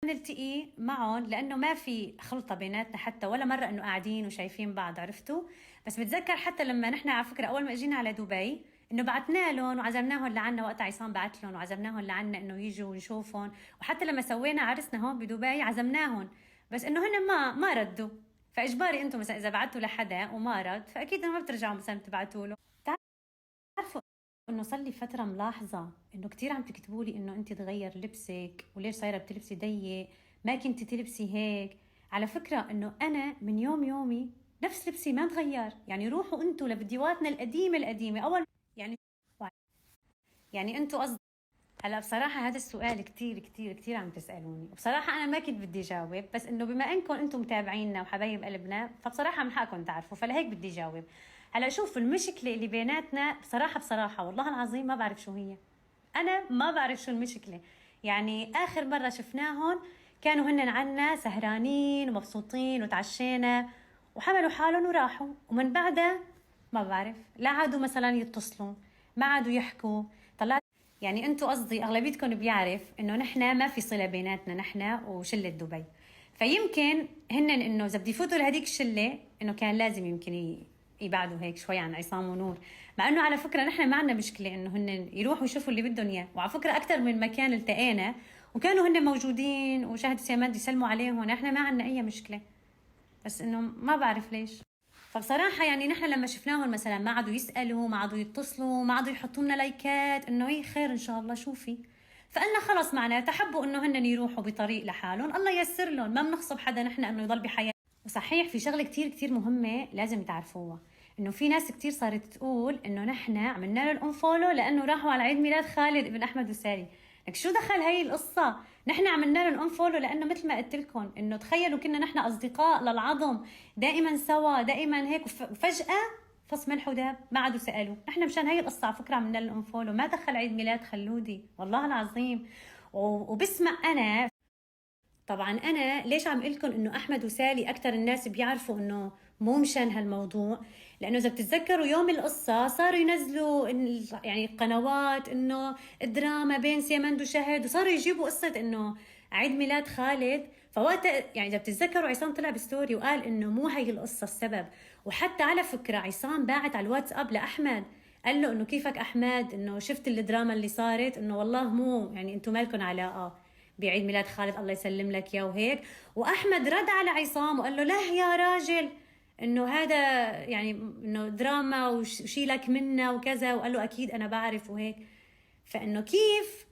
نلتقي معهم لانه ما في خلطه بيناتنا حتى ولا مره انه قاعدين وشايفين بعض، عرفتوا؟ بس بتذكر حتى لما نحن على فكره اول ما اجينا على دبي انه بعتنا لهم وعزمناهم لعنا، وقت عصام بعت لهم وعزمناهم لعنا انه يجوا ونشوفهم، وحتى لما سوينا عرسنا هون بدبي عزمناهم، بس انه هن ما ردوا. فاجباري انتم مثلا اذا بعتوا لحدا وما رد فاكيد انه ما بترجعوا مثلا تبعتوا له. بتعرفوا انه صار لي فتره ملاحظه انه كثير عم تكتبوا لي انه انت تغير لبسك وليش صايره بتلبسي ضيق، ما كنتي تلبسي هيك. على فكره انه انا من يوم يومي نفس لبسي ما تغير، يعني روحوا انتوا لفيديوهاتنا القديمه اول يعني انتوا قصدي. هلا بصراحة هذا السؤال كتير كتير كتير عم تسألوني، وبصراحة أنا ما كنت بدي جاوب، بس إنه بما إنكم أنتم متابعينا وحبايب قلبنا فبصراحة من حقكم تعرفوا، فلهيك بدي جاوب. هلا شوف، المشكلة اللي بيناتنا بصراحة والله العظيم ما بعرف شو هي. أنا ما بعرف شو المشكلة. يعني آخر مرة شفناهم كانوا هن عنا سهرانين ومبسوطين وتعشينا وحملوا حالهم وراحوا، ومن بعدها ما بعرف، لا عادوا مثلا يتصلوا، ما عادوا يحكوا. طلعت يعني انتوا قصدي اغلبيتكم بيعرف انه نحن ما في صله بيناتنا نحن وشله دبي، فيمكن هن انه اذا بدي يفوتوا لهديك الشله انه كان لازم يمكن يبعدوا هيك شوي عن عصام ونور. مع انه على فكره نحن ما عندنا مشكله انه هن يروحوا يشوفوا اللي بدهم اياه، وعلى فكره اكثر من مكان التقينا وكانوا هن موجودين وشاهد سيماد يسلموا عليهم، نحن ما عندنا اي مشكله، بس انه ما بعرف ليش. فبصراحة يعني نحن لما شفناهم مثلا ما عادوا يسألوا، ما عادوا يتصلوا، ما عادوا يحطوا لنا لايكات انه ايه خير ان شاء الله شوفي، فقلنا خلص معناتها حبوا انه هن يروحوا بطريق لحالهم، الله ييسر لهم، ما بنغصب حدا نحن انه يضل بحياة. وصحيح في شغلة كتير كتير مهمة لازم تعرفوها، انه في ناس كتير صارت تقول انه نحن عملنا له الانفولو لانه راحوا على عيد ميلاد خالد ابن احمد وساري. لك شو دخل هاي القصة؟ نحن عملنا له الانفولو لانه مثل ما قلت لكم انه تخيلوا كنا نحن اصدقاء للعظم، دائما سوا دائما هيك، وفجأة فص ملح وداب ما عادوا سألوا. نحن مشان هاي القصة على فكرة عملنا له الانفولو، ما دخل عيد ميلاد خلودي والله العظيم. وبسمع انا طبعا انا ليش عم قلكم انه احمد وسالي اكثر الناس بيعرفوا انه مو مشان هالموضوع، لانه اذا بتتذكروا يوم القصه صاروا ينزلوا يعني قنوات انه الدراما بين سيمند وشهد، وصاروا يجيبوا قصه انه عيد ميلاد خالد. فوقت يعني اذا بتتذكروا عصام طلع بستوري وقال انه مو هي القصه السبب، وحتى على فكره عصام باعت على الواتساب لاحمد قال له انه كيفك احمد، انه شفت الدراما اللي صارت، انه والله مو يعني انتم مالكم علاقه بعيد ميلاد خالد الله يسلم لك يا وهيك. واحمد رد على عصام وقال له لا يا راجل انه هذا يعني انه دراما وشيلك منا وكذا، وقال له اكيد انا بعرف وهيك. فانه كيف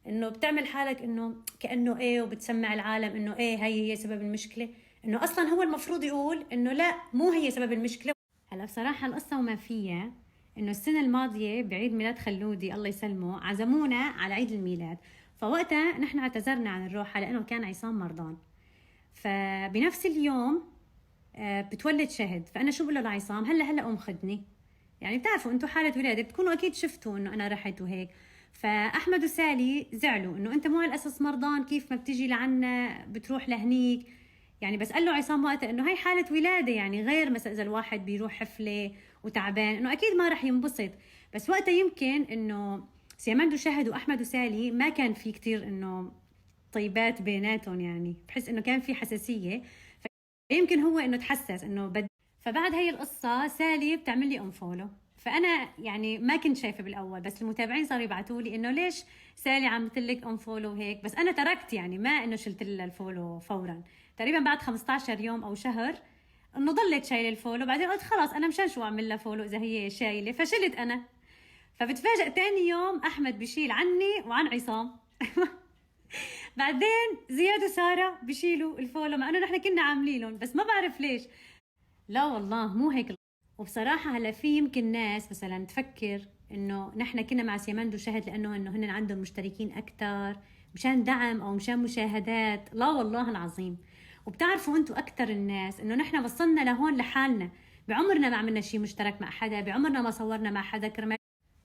انه بتعمل حالك انه كانه ايه وبتسمع العالم انه ايه هي سبب المشكله، انه اصلا هو المفروض يقول انه لا مو هي سبب المشكله. هلا بصراحه القصه وما فيها انه السنه الماضيه بعيد ميلاد خلودي الله يسلمه عزمونا على عيد الميلاد، فوقتها نحن اعتذرنا عن الروحه لانه كان عصام مرضان. فبنفس اليوم بتولد شهد، فانا شو بقول له لعصام هلا قوم خدني، يعني بتعرفوا انتم حاله ولاده بتكونوا اكيد شفتوا انه انا رحت وهيك. فاحمد وسالي زعلوا انه انت مو على الاساس مرضان كيف ما بتجي لعنا بتروح لهنيك، يعني بس قال له عصام وقتها انه هي حاله ولاده، يعني غير مثلا اذا الواحد بيروح حفله وتعبان انه اكيد ما رح ينبسط. بس وقتها يمكن انه سيمند وشهد واحمد وسالي ما كان في كتير انه طيبات بيناتهم، يعني بحس انه كان في حساسيه، فيمكن هو انه تحسس انه فبعد هي القصه سالي بتعمل لي انفولو. فانا يعني ما كنت شايفه بالاول، بس المتابعين صاروا يبعثوا لي انه ليش سالي عملت لك انفولو وهيك، بس انا تركت يعني ما انه شلت لها الفولو فورا، تقريبا بعد 15 يوم او شهر انه ضلت شايله الفولو، بعدين قلت خلاص انا مشان شو اعمل لها فولو اذا هي شايله، فشلت انا. فبتفاجئ تاني يوم احمد بشيل عني وعن عصام بعدين زياد وساره بشيلوا الفولو مع انه نحن كنا عاملينهم، بس ما بعرف ليش. لا والله مو هيك. وبصراحة هلا في يمكن ناس مثلا تفكر انه نحن كنا مع سيمند وشهد لانه هن عندهم مشتركين اكثر مشان دعم او مشان مشاهدات، لا والله العظيم. وبتعرفوا انتم اكثر الناس انه نحن وصلنا لهون لحالنا، بعمرنا ما عملنا شيء مشترك مع حدا، بعمرنا ما صورنا مع حدا كرمال.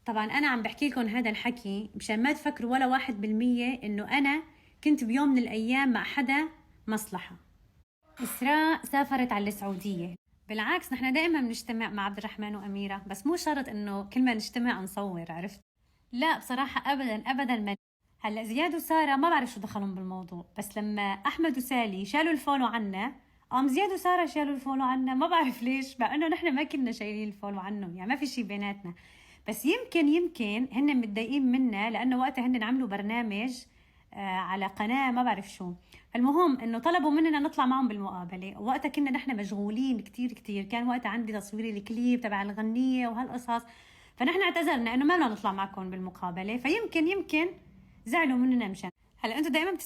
طبعا انا عم بحكي لكم هذا الحكي مشان ما تفكروا ولا 1% انه انا كنت بيوم من الايام مع حدا مصلحة. إسراء سافرت على السعودية، بالعكس نحن دائما بنجتمع مع عبد الرحمن وأميرة، بس مو شرط إنه كل ما نجتمع نصور، عرفت؟ لا بصراحة أبدا ما. هلا زياد وساره ما بعرف شو دخلهم بالموضوع، بس لما احمد وسالي شالوا الفولو عنا، قام زياد وساره شالوا الفولو عنا، ما بعرف ليش، مع انه نحن ما كنا شايلين الفولو عنهم، يعني ما في شيء بيناتنا. بس يمكن هن متضايقين منا لانه وقتها هن عملوا برنامج على قناه ما بعرف شو. فالمهم انه طلبوا مننا نطلع معهم بالمقابله، ووقتها كنا نحن مشغولين كتير كتير، كان وقتها عندي تصوير الكليب تبع الغنيه وهالقصص، فنحن اعتذرنا انه ما بدنا نطلع معكم بالمقابله. فيمكن زعلوا مننا مشان هلا. انتم دائما